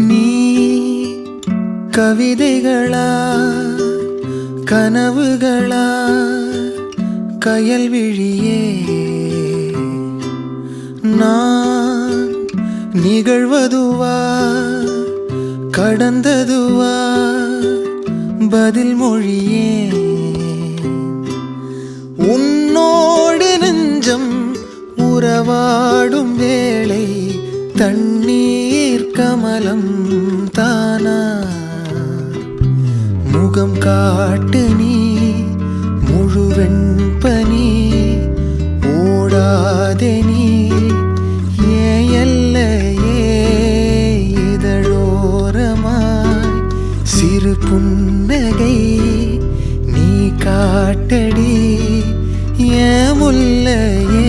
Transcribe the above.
நீ கவிதைகளா கனவுகளா கயல்விழியே நான் நிகழ்வதுவா கடந்ததுவா பதில் மொழியே உன்னோடு நெஞ்சம் உறவாடும் வேளை தண்ணீர் கமலம் தானா முகம் காட்டு நீ முழுவெண் பனி ஓடாதே நீ ஏல்லையே இதழோரமாய் சிறு புன்னகை நீ காட்டடி ஏ முல்லையே